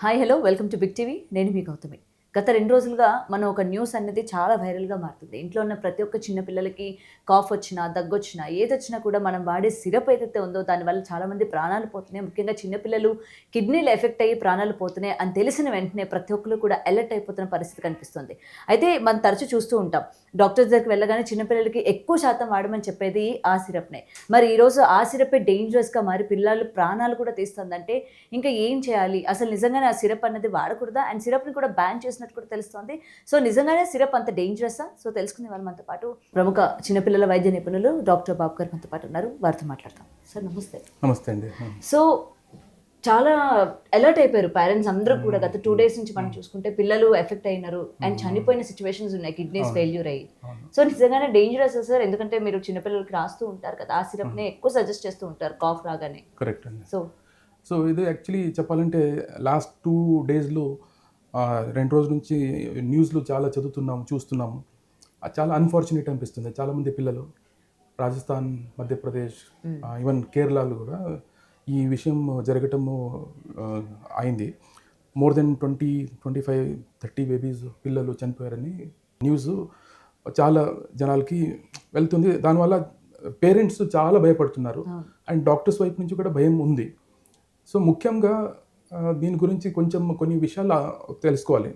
Hi hello welcome to big TV. నేను మీ గౌతమి. గత 2 రోజులుగా మనం ఒక న్యూస్ అనేది చాలా వైరల్‌గా మారుతుంది. ఇంట్లో ఉన్న ప్రతి ఒక్క చిన్న పిల్లలకి కాఫ్ వచ్చినా, దగ్గొచ్చినా, ఏదొచ్చినా కూడా మనం వాడే సిరప్ ఏదైతే ఉందో దానివల్ల చాలామంది ప్రాణాలు పోతున్నాయి. ముఖ్యంగా చిన్న పిల్లలు కిడ్నీలు ఎఫెక్ట్ అయ్యి ప్రాణాలు పోతున్నాయి అని తెలిసిన వెంటనే ప్రతి ఒక్కళ్ళు కూడా అలర్ట్ అయిపోతున్న పరిస్థితి కనిపిస్తుంది. అయితే మనం తరచూ చూస్తూ ఉంటాం. డాక్టర్స్ దగ్గరికి వెళ్ళగానే చిన్న పిల్లలకి ఎక్కువ శాతం వాడమని చెప్పేది ఆ సిరప్‌నే. మరి ఈరోజు ఆ సిరపే డేంజరస్‌గా మారి పిల్లలు ప్రాణాలు కూడా తీస్తుందంటే ఇంకా ఏం చేయాలి? అసలు నిజంగానే ఆ సిరప్ అన్నది వాడకూడదా? అండ్ సిరప్‌ని కూడా బ్యాన్ చేసినట్టు కూడా తెలుస్తోంది. సో, నిజంగానే సిరప్ అంత డేంజరస్సా? సో, తెలుసుకునే వాళ్ళు మనతో పాటు ప్రముఖ చిన్నపిల్లల వైద్య నిపుణులు డాక్టర్ బాబు గారు మనతో పాటు ఉన్నారు. వారితో మాట్లాడతాం. సార్ నమస్తే. నమస్తే అండి. సో, చాలా అలర్ట్ అయిపోయారు పేరెంట్స్ అందరూ కూడా. గత 2 డేస్ నుంచి మనం చూసుకుంటే పిల్లలు ఎఫెక్ట్ అయినారు అండ్ చనిపోయిన సిట్యుయేషన్స్ ఉన్నాయి కిడ్నీస్ ఫెయిల్యూర్ అయ్యి. సో, నిజంగానే డేంజరస్ సార్? ఎందుకంటే మీరు చిన్నపిల్లలకి రాస్తూ ఉంటారు కదా, ఆ సిరప్‌నే ఎక్కువ సజెస్ట్ చేస్తూ ఉంటారు కాఫ్ రాగానే. కరెక్ట్ అండి. సో ఇది యాక్చువల్లీ చెప్పాలంటే లాస్ట్ 2 డేస్‌లో 2 రోజుల నుంచి న్యూస్‌లో చాలా చదువుతున్నాము, చూస్తున్నాము. చాలా అన్‌ఫార్చునేట్ అనిపిస్తుంది. చాలామంది పిల్లలు రాజస్థాన్, మధ్యప్రదేశ్, ఈవెన్ కేరళలో కూడా ఈ విషయం జరగటము అయింది. మోర్ దెన్ 20, 25, 30 బేబీస్ పిల్లలు చనిపోయారని న్యూస్ చాలా జనాలకి వెళ్తుంది. దానివల్ల పేరెంట్స్ చాలా భయపడుతున్నారు అండ్ డాక్టర్స్ వైపు నుంచి కూడా భయం ఉంది. సో ముఖ్యంగా దీని గురించి కొన్ని విషయాలు తెలుసుకోవాలి.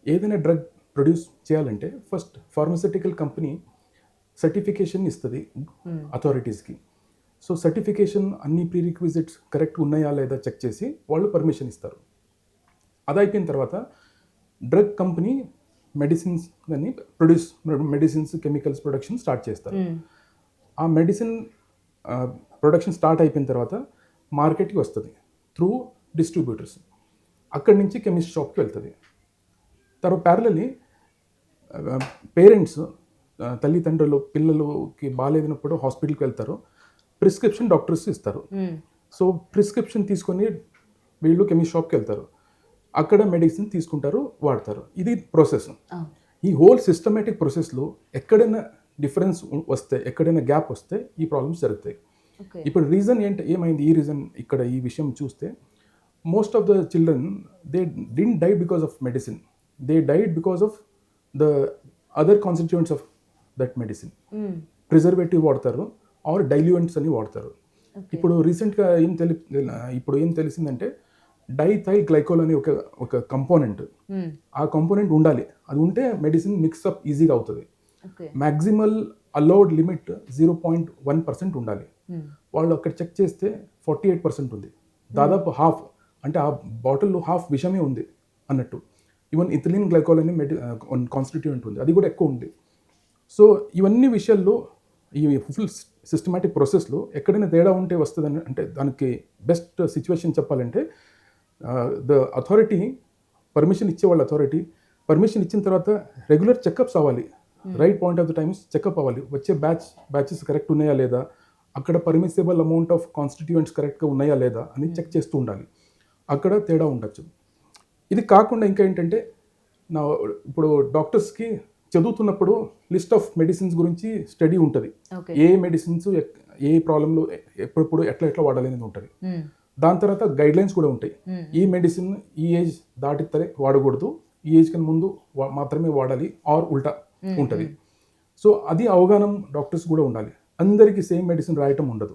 ఏదైనా డ్రగ్ ప్రొడ్యూస్ చేయాలంటే ఫస్ట్ ఫార్మస్యూటికల్ కంపెనీ సర్టిఫికేషన్ ఇస్తుంది అథారిటీస్కి. సో సర్టిఫికేషన్ అన్ని ప్రీరిక్విజిట్స్ కరెక్ట్ ఉన్నాయా లేదా చెక్ చేసి వాళ్ళు పర్మిషన్ ఇస్తారు. అది అయిపోయిన తర్వాత డ్రగ్ కంపెనీ మెడిసిన్స్ కానీ మెడిసిన్స్ కెమికల్స్ ప్రొడక్షన్ స్టార్ట్ చేస్తారు. ఆ మెడిసిన్ ప్రొడక్షన్ స్టార్ట్ అయిపోయిన తర్వాత మార్కెట్కి వస్తుంది త్రూ డిస్ట్రిబ్యూటర్స్. అక్కడి నుంచి కెమిస్ట్ షాప్కి వెళ్తుంది. తర్వాత ప్యారలీ పేరెంట్స్, తల్లిదండ్రులు పిల్లలకి బాగాలేనప్పుడు హాస్పిటల్కి వెళ్తారు. ప్రిస్క్రిప్షన్ డాక్టర్స్ ఇస్తారు. సో ప్రిస్క్రిప్షన్ తీసుకొని వీళ్ళు కెమిస్ట్ షాప్కి వెళ్తారు. అక్కడ మెడిసిన్ తీసుకుంటారు, వాడతారు. ఇది ప్రాసెస్. ఈ హోల్ సిస్టమేటిక్ ప్రాసెస్లో ఎక్కడైనా డిఫరెన్స్ వస్తే, ఎక్కడైనా గ్యాప్ వస్తే ఈ ప్రాబ్లమ్స్ జరుగుతాయి. ఇప్పుడు రీజన్ ఏమైంది? ఈ రీజన్ ఇక్కడ ఈ విషయం చూస్తే most of the children they didn't die because of medicine, they died because of the other constituents of that medicine. Preservative వాడతారు ఆర్ డైల్యూయెంట్స్ అని వాడతారు. ఇప్పుడు రీసెంట్గా ఏం తెలిసిందంటే డైథైల్ గ్లైకోల్ అని ఒక కంపోనెంట్, ఆ కంపోనెంట్ ఉండాలి. అది ఉంటే మెడిసిన్ మిక్స్అప్ ఈజీగా అవుతుంది. మ్యాక్సిమల్ అలౌడ్ లిమిట్ 0.1% ఉండాలి. వాళ్ళు అక్కడ చెక్ చేస్తే 48% ఉంది. దాదాపు హాఫ్, అంటే ఆ బాటిల్లో హాఫ్ విషమే ఉంది అన్నట్టు. ఈవెన్ ఇథిలిన్ గ్లైకోల్ అని కాన్స్టిట్యూయెంట్ ఉంది, అది కూడా ఎక్కువ ఉంది. సో ఇవన్నీ విషయాల్లో ఈ ఫుల్ సిస్టమాటిక్ ప్రాసెస్లో ఎక్కడైనా తేడా ఉంటే వస్తుందని, అంటే దానికి బెస్ట్ సిచ్యువేషన్ చెప్పాలంటే ద అథారిటీ పర్మిషన్ ఇచ్చేవాళ్ళ అథారిటీ పర్మిషన్ ఇచ్చిన తర్వాత రెగ్యులర్ చెకప్స్ అవ్వాలి. Right point of the times checkup అవ్వాలి. వచ్చే బ్యాచెస్ కరెక్ట్ ఉన్నాయా లేదా, అక్కడ పర్మిసిబుల్ అమౌంట్ ఆఫ్ కాన్స్టిట్యూయెంట్స్ కరెక్ట్గా ఉన్నాయా లేదా అని చెక్ చేస్తూ ఉండాలి. అక్కడ తేడా ఉండొచ్చు. ఇది కాకుండా ఇంకా ఏంటంటే, ఇప్పుడు డాక్టర్స్కి చదువుతున్నప్పుడు లిస్ట్ ఆఫ్ మెడిసిన్స్ గురించి స్టడీ ఉంటుంది. ఏ మెడిసిన్స్ ఏ ప్రాబ్లంలో ఎప్పుడప్పుడు ఎట్లా వాడాలి అనేది ఉంటుంది. దాని తర్వాత గైడ్ లైన్స్ కూడా ఉంటాయి. ఈ మెడిసిన్ ఈ ఏజ్ దాటితే వాడకూడదు, ఈ ఏజ్ కన్నా ముందు మాత్రమే వాడాలి ఆర్ ఉల్టా ఉంటుంది. సో అది అవగాహన డాక్టర్స్ కూడా ఉండాలి. అందరికీ సేమ్ మెడిసిన్ రాయటం ఉండదు.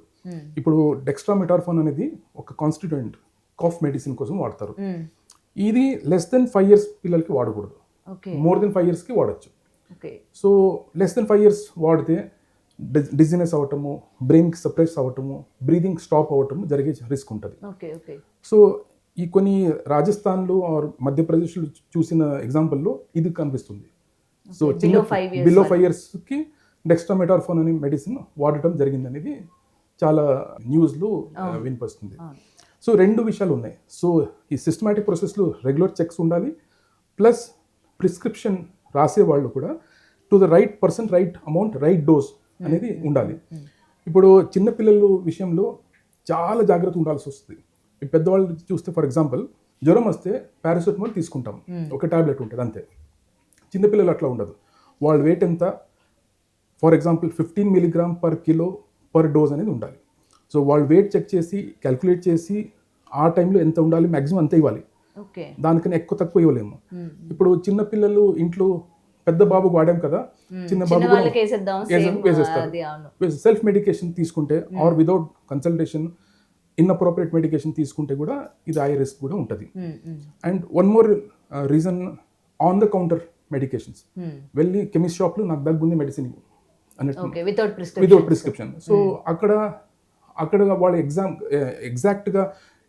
ఇప్పుడు డెక్స్ట్రామెటార్ఫోన్ అనేది ఒక కాన్స్టిట్యూయెంట్ కాఫ్ మెడిసిన్ కోసం వాడతారు. ఇది లెస్ దెన్ 5 years పిల్లలకి వాడకూడదు, మోర్ దెన్ 5 yearsకి వాడచ్చు. సో లెస్ దెన్ 5 years వాడితే డిజినెస్ అవ్వటము, బ్రెయిన్కి సప్రెస్ అవ్వటము, బ్రీదింగ్ స్టాప్ అవ్వటము జరిగే రిస్క్ ఉంటుంది. సో ఈ కొన్ని రాజస్థాన్లో ఆర్ మధ్యప్రదేశ్లో చూసిన ఎగ్జాంపుల్లో ఇది కనిపిస్తుంది. సో బిలో 5 yearsకి డెక్స్ట్రామెటార్ఫోన్ అనే మెడిసిన్ వాడటం జరిగింది అనేది చాలా న్యూస్లో వినిపిస్తుంది. సో 2 విషయాలు ఉన్నాయి. సో ఈ సిస్టమాటిక్ ప్రాసెస్లో రెగ్యులర్ చెక్స్ ఉండాలి, ప్లస్ ప్రిస్క్రిప్షన్ రాసేవాళ్ళు కూడా to the right person, right amount, right dose అనేది ఉండాలి. ఇప్పుడు చిన్నపిల్లల విషయంలో చాలా జాగ్రత్త ఉండాల్సి వస్తుంది. ఈ పెద్దవాళ్ళు చూస్తే ఫర్ ఎగ్జాంపుల్ జ్వరం వస్తే పారాసెటమాల్ తీసుకుంటాం, ఒక టాబ్లెట్ ఉంటుంది అంతే. చిన్నపిల్లలు అట్లా ఉండదు. వాళ్ళ వెయిట్ ఎంత, for example 15 mg/kg per dose అనేది ఉండాలి. సో వాళ్ళు వెయిట్ చెక్ చేసి క్యాల్కులేట్ చేసి ఆ టైంలో ఎంత ఉండాలి మ్యాక్సిమం అంత ఇవ్వాలి. ఓకే. దానికన్నా ఎక్కువ తక్కువ ఇవ్వలేము. ఇప్పుడు చిన్న పిల్లలు ఇంట్లో పెద్ద బాబుకు వాడాం కదా, చిన్న బాబు కూడా వాళ్ళకి వేసేద్దాం వేసేస్తారు. అది అవును. సెల్ఫ్ మెడికేషన్ తీసుకుంటే or without consultation inappropriate medication తీసుకుంటే కూడా ఇది ఐ రిస్క్ కూడా ఉంటుంది. And one more reason, on the counter medications. వెళ్ళి కెమిస్ట్ షాప్లో నాకు దగ్గుంది మెడిసిన్ అన్నట్టు వితౌట్ ప్రిస్క్రిప్షన్. సో అక్కడ వాళ్ళ ఎగ్జాక్ట్గా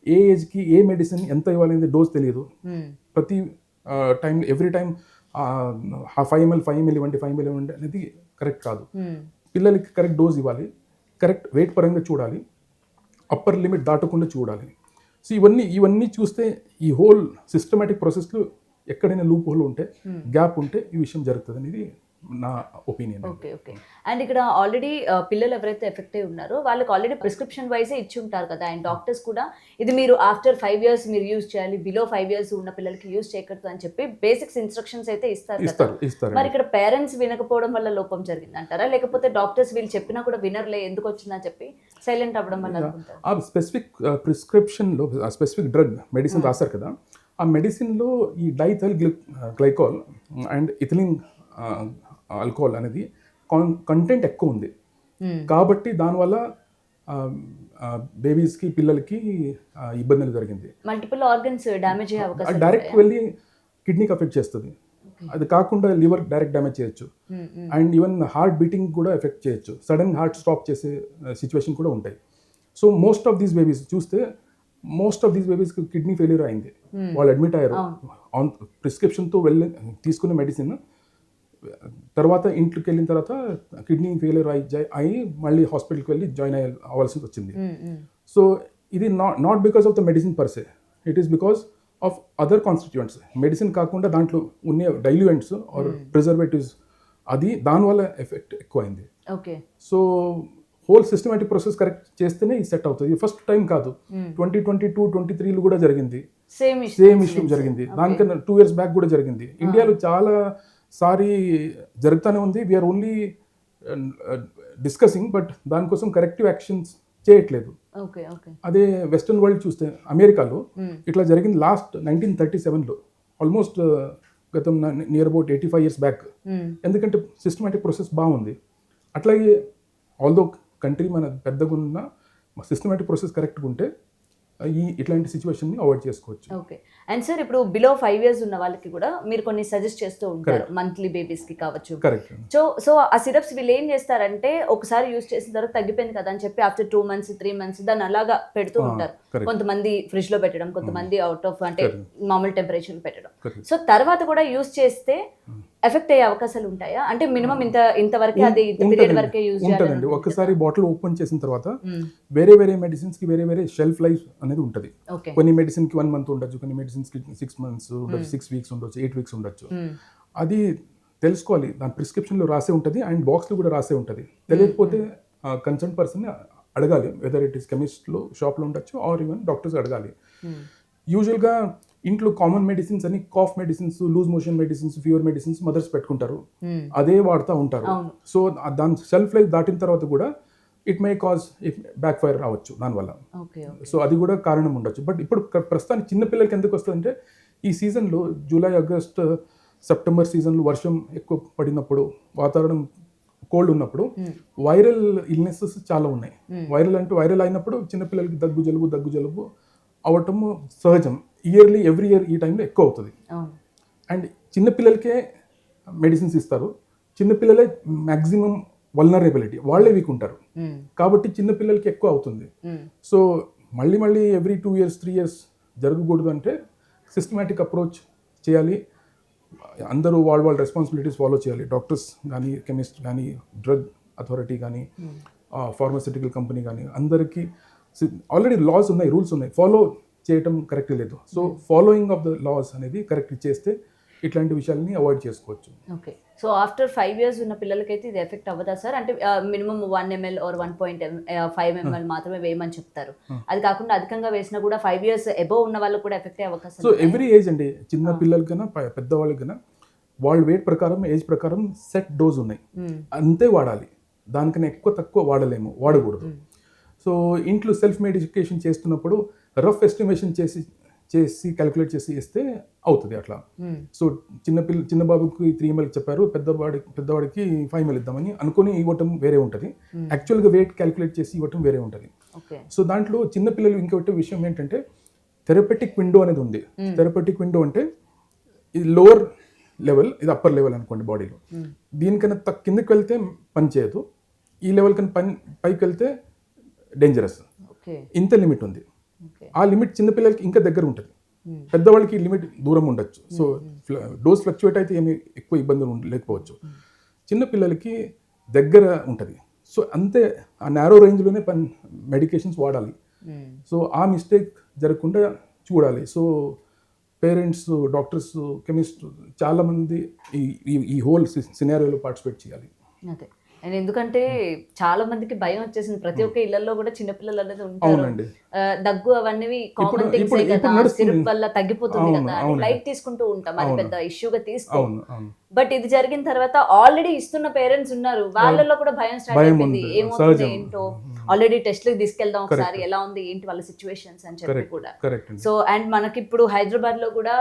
ఏ ఏజ్కి ఏ మెడిసిన్ ఎంత ఇవ్వాలనేది డోస్ తెలియదు. ప్రతి టైం ఎవ్రీ టైం 5 ml ఇవ్వండి 5 ml ఇవ్వండి అనేది కరెక్ట్ కాదు. పిల్లలకి కరెక్ట్ డోస్ ఇవ్వాలి, కరెక్ట్ వెయిట్ పరంగా చూడాలి, అప్పర్ లిమిట్ దాటకుండా చూడాలి. సో ఇవన్నీ చూస్తే ఈ హోల్ సిస్టమేటిక్ ప్రాసెస్లో ఎక్కడైనా లూప్ హోల్ ఉంటే, గ్యాప్ ఉంటే ఈ విషయం జరుగుతుంది అనేది నా ఒపీనియన్. ఓకే. అండ్ ఇక్కడ ఆల్రెడీ పిల్లలు ఎవరైతే ఎఫెక్ట్ అయి ఉన్నారో వాళ్ళకి ఆల్రెడీ ప్రిస్క్రిప్షన్ వైజే ఇచ్చి ఉంటారు కదా, అండ్ డాక్టర్స్ కూడా ఇది మీరు ఆఫ్టర్ 5 years మీరు యూజ్ చేయాలి, బిలో 5 years ఉన్న పిల్లలకి యూజ్ చేయకూడదు అని చెప్పి బేసిక్స్ ఇన్స్ట్రక్షన్స్ అయితే ఇస్తారు. మరి ఇక్కడ పేరెంట్స్ వినకపోవడం వల్ల లోపం జరిగింది అంటారా, లేకపోతే డాక్టర్స్ వీళ్ళు చెప్పినా కూడా వినర్లే ఎందుకు వచ్చిందని చెప్పి సైలెంట్ అవ్వడం వల్ల అనుకుంటారు? ఆ స్పెసిఫిక్ ప్రిస్క్రిప్షన్లో స్పెసిఫిక్ డ్రగ్ మెడిసిన్ రాస్తారు కదా, ఆ మెడిసిన్లో ఈ diethyl glycol and ethylene alcohol అనేది కంటెంట్ ఎక్కువ ఉంది. కాబట్టి దానివల్ల బేబీస్కి పిల్లలకి ఇబ్బందులు జరిగింది. మల్టిపుల్ ఆర్గన్స్ డ్యామేజ్ అయ్యే అవకాశం, డైరెక్ట్ వెళ్ళి కిడ్నీకి అఫెక్ట్ చేస్తుంది. అది కాకుండా లివర్ డైరెక్ట్ డ్యామేజ్ చేయొచ్చు, అండ్ ఈవెన్ హార్ట్ బీటింగ్ కూడా ఎఫెక్ట్ చేయొచ్చు. సడన్ హార్ట్ స్టాప్ చేసే సిచ్యువేషన్ కూడా ఉంటాయి. సో మోస్ట్ ఆఫ్ దీస్ బేబీస్కి కిడ్నీ ఫెయిల్యూర్ అయింది. వాళ్ళు అడ్మిట్ అయ్యారు ఆన్ ప్రిస్క్రిప్షన్తో తీసుకునే మెడిసిన్. తర్వాత ఇంట్లోకి వెళ్ళిన తర్వాత కిడ్నీ ఫెయిల్యూర్ అయ్యి మళ్ళీ హాస్పిటల్కి వెళ్ళి జాయిన్ అవ్వాల్సి వచ్చింది. సో ఇది not because of the medicine per se, it is because of other constituents. Medicine కాకుండా దాంట్లో ఉన్న డైల్యూయెంట్స్ ఆర్ ప్రిజర్వేటివ్స్, అది దానివల్ల ఎఫెక్ట్ ఎక్కువైంది. Okay. So whole systematic process correct చేస్తేనే ఈ సెట్ అవుతుంది. ఫస్ట్ టైం కాదు, 2022, 2023 కూడా జరిగింది, సేమ్ ఇష్యూ జరిగింది. దానికన్నా 2 years బ్యాక్ కూడా జరిగింది. ఇండియాలో చాలా సారి జరుగుతూనే ఉంది. వీఆర్ ఓన్లీ డిస్కసింగ్, బట్ దానికోసం కరెక్టివ్ యాక్షన్స్ చేయట్లేదు. అదే వెస్టర్న్ వరల్డ్ చూస్తే అమెరికాలో ఇట్లా జరిగింది లాస్ట్ 1937లో, ఆల్మోస్ట్ గతం నియర్ అబౌట్ 85 years బ్యాక్. ఎందుకంటే సిస్టమేటిక్ ప్రాసెస్ బాగుంది. అట్లాగే ఆల్దో కంట్రీ మన పెద్దగా ఉన్న సిస్టమేటిక్ ప్రాసెస్ కరెక్ట్గా ఉంటే ఇట్లాంటి సిచ్యువేషన్ అవాయిడ్ చేసుకోవచ్చు. ఓకే. అండ్ సార్ ఇప్పుడు బిలో 5 years ఉన్న వాళ్ళకి కూడా మీరు కొన్ని సజెస్ట్ చేస్తూ ఉంటారు, మంత్లీ బేబీస్ కి కావచ్చు. కరెక్ట్. సో ఆ సిరప్స్ వీళ్ళు ఏం చేస్తారంటే ఒకసారి యూజ్ చేసిన తర్వాత తగ్గిపోయింది కదా అని చెప్పి ఆఫ్టర్ 2 months 3 months దాన్ని అలాగా పెడుతూ ఉంటారు. కొంతమంది ఫ్రిడ్జ్ లో పెట్టడం, కొంతమంది అవుట్ ఆఫ్ అంటే మామూలు టెంపరేచర్ పెట్టడం. సో తర్వాత కూడా యూజ్ చేస్తే ఎఫెక్ట్ అయ్యే అవకాశాలు ఉంటాయా? అంటే మినిమం ఇంతవరకే అది పీరియడ్ వరకే యూజ్ చేయాలి. ఒకసారి బాటిల్ ఓపెన్ చేసిన తర్వాత వేరే మెడిసిన్స్ కి వేరే షెల్ఫ్ లైఫ్ అనేది ఉంటుంది. కొన్ని మెడిసిన్ కి 1 month ఉండొచ్చు, కొన్ని మెడిసిన్స్ కి 6 months ఉండొచ్చు, 6 weeks ఉండొచ్చు, 8 weeks ఉండొచ్చు. అది తెలుసుకోవాలి. దాని ప్రిస్క్రిప్షన్ లో రాసే ఉంటుంది అండ్ బాక్స్ లో కూడా రాసే ఉంటుంది. తెలియకపోతే కన్సర్న్ పర్సన్ అడగాలి, వెదర్ ఇట్ ఈస్ కెమిస్ట్ లో షాప్ లో ఉండొచ్చు ఆర్ ఈవెన్ డాక్టర్స్ అడగాలి. యూజువల్గా ఇంట్లో కామన్ మెడిసిన్స్ అని cough medicines, loose motion medicines, fever medicines mothers పెట్టుకుంటారు, అదే వాడుతూ ఉంటారు. సో దాని షెల్ఫ్ లైఫ్ దాటిన తర్వాత కూడా it may cause back fire రావచ్చు దానివల్ల. సో అది కూడా కారణం ఉండొచ్చు. బట్ ఇప్పుడు ప్రస్తుతానికి చిన్నపిల్లలకి ఎందుకు వస్తుందంటే ఈ సీజన్లో జూలై, ఆగస్ట్, సెప్టెంబర్ సీజన్లో వర్షం ఎక్కువ పడినప్పుడు, వాతావరణం కోల్డ్ ఉన్నప్పుడు వైరల్ ఇల్నెసెస్ చాలా ఉన్నాయి. వైరల్ అయినప్పుడు చిన్నపిల్లలకి దగ్గు జలుబు అవటము సహజం. ఎవ్రీ ఇయర్ ఈ టైంలో ఎక్కువ అవుతుంది. అండ్ చిన్నపిల్లలకే మెడిసిన్స్ ఇస్తారు. చిన్నపిల్లలే మ్యాక్సిమం వల్నరబిలిటీ, వాళ్ళే వీక్ ఉంటారు. కాబట్టి చిన్నపిల్లలకి ఎక్కువ అవుతుంది. సో మళ్ళీ ఎవ్రీ 2 years 3 years జరగకూడదు అంటే సిస్టమేటిక్ అప్రోచ్ చేయాలి. అందరూ వాళ్ళ రెస్పాన్సిబిలిటీస్ ఫాలో చేయాలి. డాక్టర్స్ కానీ, కెమిస్ట్ కానీ, డ్రగ్ అథారిటీ కానీ, ఫార్మాస్యూటికల్ కంపెనీ కానీ, అందరికీ ఆల్రెడీ లాస్ ఉన్నాయి, రూల్స్ ఉన్నాయి, ఫాలో చేయటం కరెక్ట్ లేదు. So following of the laws అనేది కరెక్ట్ చేస్తే ఇట్లాంటి విషయాలని అవాయిడ్ చేసుకోవచ్చు. ఓకే. సో ఆఫ్టర్ 5 years ఉన్న పిల్లలకైతే ఇది ఎఫెక్ట్ అవ్వదా సార్? అంటే మినిమం 1 ml or 1.5 ml మాత్రమే వేయమని చెప్తారు. అది కాకుండా అధికంగా వేసినా కూడా 5 years అబోవ్ ఉన్న వాళ్ళకి కూడా ఎఫెక్ట్ అయ్యే అవకాశం. సో ఎవ్రీ ఏజ్ అండి, చిన్న పిల్లలకైనా పెద్దవాళ్ళకైనా వాళ్ళ వెయిట్ ప్రకారం, ఏజ్ ప్రకారం సెట్ డోస్ ఉన్నాయి, అంతే వాడాలి. దానికన్నా ఎక్కువ తక్కువ వాడకూడదు. సో ఇంట్లో సెల్ఫ్ మెడికేషన్ చేస్తున్నప్పుడు రఫ్ ఎస్టిమేషన్ చేసి క్యాలిక్యులేట్ చేసి ఇస్తే అవుతుంది అట్లా. సో చిన్న బాబుకి 3 ml చెప్పారు, పెద్దవాడికి 5 ml ఇద్దామని అనుకుని ఇవ్వటం వేరే ఉంటుంది, యాక్చువల్గా వెయిట్ క్యాలిక్యులేట్ చేసి ఇవ్వటం వేరే ఉంటుంది. సో దాంట్లో చిన్నపిల్లలు ఇంకొకటి విషయం ఏంటంటే థెరపెటిక్ విండో అనేది ఉంది. థెరపెటిక్ విండో అంటే ఇది లోవర్ లెవెల్, ఇది అప్పర్ లెవెల్ అనుకోండి బాడీలో. దీనికన్నా కిందకి వెళ్తే పని చేయదు, ఈ లెవెల్ కన్నా పైకి వెళ్తే డేంజరస్. ఇంత లిమిట్ ఉంది. ఆ లిమిట్ చిన్నపిల్లలకి ఇంకా దగ్గర ఉంటుంది, పెద్దవాళ్ళకి లిమిట్ దూరం ఉండొచ్చు. సో డోస్ ఫ్లక్చువేట్ అయితే ఏమి ఎక్కువ ఇబ్బందులు లేకపోవచ్చు, చిన్నపిల్లలకి దగ్గర ఉంటుంది. సో అంతే ఆ నారో రేంజ్లోనే మెడికేషన్స్ వాడాలి. సో ఆ మిస్టేక్ జరగకుండా చూడాలి. సో పేరెంట్స్, డాక్టర్స్, కెమిస్ట్ చాలామంది ఈ హోల్ సినారియోలో పార్టిసిపేట్ చేయాలి. అదే, అండ్ ఎందుకంటే చాలా మందికి భయం వచ్చేసింది, ప్రతి ఒక్క ఇళ్లలో కూడా చిన్నపిల్లలు అనేది ఉంటారు, దగ్గు అవన్నీ కామన్ థింగ్స్ కదా, సిరప్ వల్ల తగ్గిపోతుంది కదా అని లైట్ తీసుకుంటూ ఉంటాం, అది పెద్ద ఇష్యూగా తీసుకోం. బట్ ఇది జరిగిన తర్వాత ఆల్రెడీ ఇస్తున్న పేరెంట్స్ ఉన్నారు, వాళ్ళలో కూడా భయం స్టార్ట్ అయిపోయింది, ఏమవుతుంది ఏంటో, ఆల్రెడీ టెస్ట్లకు తీసుకెళ్దాం ఒకసారి, ఎలా ఉంది ఏంటి వాళ్ళ సిచ్యువేషన్స్ అని చెప్పి కూడా. సో అండ్ మనకి ఇప్పుడు హైదరాబాద్ లో కూడా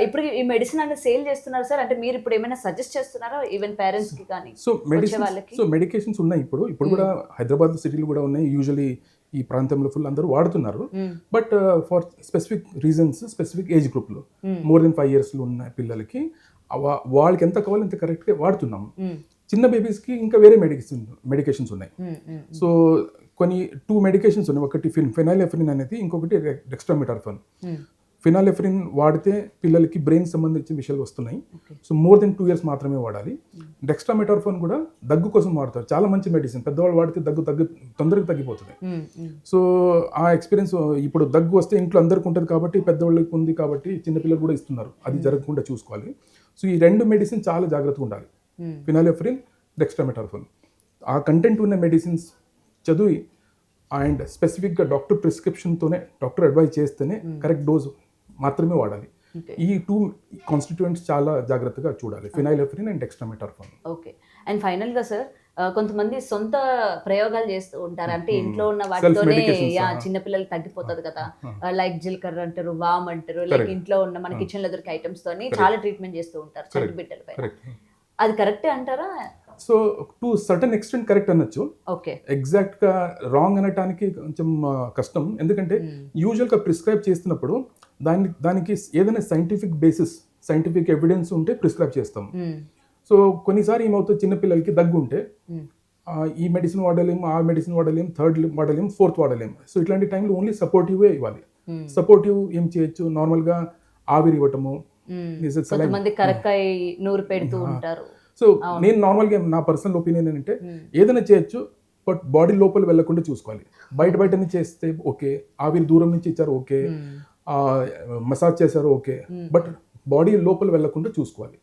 ఇప్పుడు ఈ మెడిసిన్ అనేది సేల్ చేస్తున్నారు సార్, అంటే మీరు ఇప్పుడు ఏమైనా సజెస్ట్ చేస్తున్నారా ఈవెన్ పేరెంట్స్ కి కానీ? సో మెడికేషన్స్ ఉన్నాయి ఇప్పుడు కూడా హైదరాబాద్ సిటీలో కూడా ఉన్నాయి, యూజువలీ ఈ ప్రాంతంలో ఫుల్ అందరూ వాడుతున్నారు. But for specific reasons, specific age గ్రూప్లో మోర్ దెన్ 5 years ఉన్న పిల్లలకి వాళ్ళకి ఎంత కావాలో అంత కరెక్ట్గా వాడుతున్నాము. చిన్న బేబీస్కి ఇంకా వేరే మెడికేషన్స్ ఉన్నాయి. సో కొన్ని 2 మెడికేషన్స్ ఉన్నాయి, ఒకటి ఫెనైలెఫ్రిన్ అనేది, ఇంకొకటి డెక్స్ట్రామెటార్ఫాన్. ఫినాలెఫ్రిన్ వాడితే పిల్లలకి బ్రెయిన్ సంబంధించిన విషయాలు వస్తున్నాయి. సో మోర్ దెన్ 2 years మాత్రమే వాడాలి. డెక్స్ట్రామెటార్ఫాన్ కూడా దగ్గు కోసం వాడతారు, చాలా మంచి మెడిసిన్, పెద్దవాళ్ళు వాడితే దగ్గు తొందరగా తగ్గిపోతుంది. సో ఆ ఎక్స్పీరియన్స్ ఇప్పుడు దగ్గు వస్తే ఇంట్లో అందరికి ఉంటుంది కాబట్టి, పెద్దవాళ్ళకి ఉంది కాబట్టి చిన్నపిల్లలు కూడా ఇస్తున్నారు, అది జరగకుండా చూసుకోవాలి. సో ఈ 2 మెడిసిన్ చాలా జాగ్రత్తగా ఉండాలి, ఫినాలెఫ్రిన్, డెక్స్ట్రామెటార్ఫాన్. ఆ కంటెంట్ ఉన్న మెడిసిన్స్ చదివి అండ్ స్పెసిఫిక్గా డాక్టర్ ప్రిస్క్రిప్షన్తోనే, డాక్టర్ అడ్వైజ్ చేస్తేనే కరెక్ట్ డోస్ మాత్రమే వాడాలి. ఈ 2 కాన్స్టిట్యూయెంట్స్ చాలా జాగ్రత్తగా చూడాలి, ఫినైలెఫ్రిన్ అండ్ డెక్స్ట్రామెటార్ఫాన్. ఓకే, అండ్ ఫైనల్గా సార్ కొంతమంది సొంత ప్రయోగాలు చేస్తూ ఉంటారు, అంటే ఇంట్లో ఉన్న వాటితోనే చిన్నపిల్లలకి తగ్గిపోతుంది కదా, లైక్ జీలకర్ర అంటారు, వామ్ అంటారు, లైక్ ఇంట్లో ఉన్న మన కిచెన్ లో దొరికే ఐటమ్స్ తోని చాలా ట్రీట్మెంట్ చేస్తూ ఉంటారు చంటి బిడ్డలపై. అది కరెక్టే అంటారా? So to certain extent correct అనొచ్చు, ఎగ్జాక్ట్ గా రాంగ్ అనటానికి కొంచెం కష్టం. ఎందుకంటే యూజువల్గా ప్రిస్క్రైబ్ చేస్తున్నప్పుడు దానికి ఏదైనా సైంటిఫిక్ బేసిస్, సైంటిఫిక్ ఎవిడెన్స్ ఉంటే ప్రిస్క్రైబ్ చేస్తాం. సో కొన్నిసారి ఏమవుతుంది, చిన్నపిల్లలకి దగ్గు ఉంటే ఈ మెడిసిన్ వాడలేము, ఆ మెడిసిన్ వాడలేము, థర్డ్ వాడలేము, ఫోర్త్ వాడలేము. సో ఇట్లాంటి టైంలో ఓన్లీ సపోర్టివ్ ఇవ్వాలి. సపోర్టివ్ ఏం చేయొచ్చు, నార్మల్గా ఆవిరి ఇవ్వటము, కరక్కాయ నూరు పెడుతూ ఉంటారు. సో నేను నార్మల్గా నా పర్సనల్ ఒపీనియన్ ఏంటంటే ఏదైనా చేయొచ్చు, బట్ బాడీ లోపల వెళ్లకుండా చూసుకోవాలి. బయటని చేస్తే ఓకే, ఆవిరి దూరం నుంచి ఇచ్చారు ఓకే, మసాజ్ చేశారు ఓకే, బట్ బాడీ లోపల వెళ్లకుండా చూసుకోవాలి.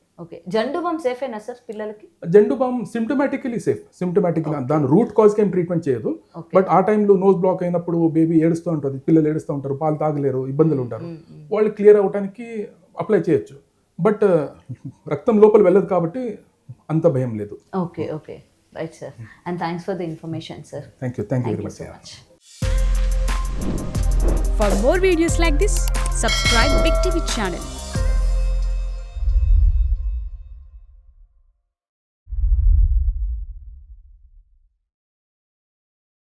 జండు బామ్ సేఫ్ అయినా సార్ పిల్లలకి? జండు బామ్ సిమ్టమాటికలీ సేఫ్, దాని రూట్ కాజ్ కి ఏం ట్రీట్మెంట్ చేయదు. బట్ ఆ టైంలో నోస్ బ్లాక్ అయినప్పుడు బేబీ ఏడుస్తూ ఉంటుంది, పిల్లలు ఏడుస్తూ ఉంటారు, పాలు తాగలేరు, ఇబ్బందులు ఉంటారు, వాళ్ళు క్లియర్ అవడానికి అప్లై చేయొచ్చు. బట్ రక్తం లోపల వెళ్ళదు కాబట్టి అంత భయం లేదు. Okay, right sir, and thanks for the information sir. Thank you very much. For more videos like this, subscribe Big TV channel.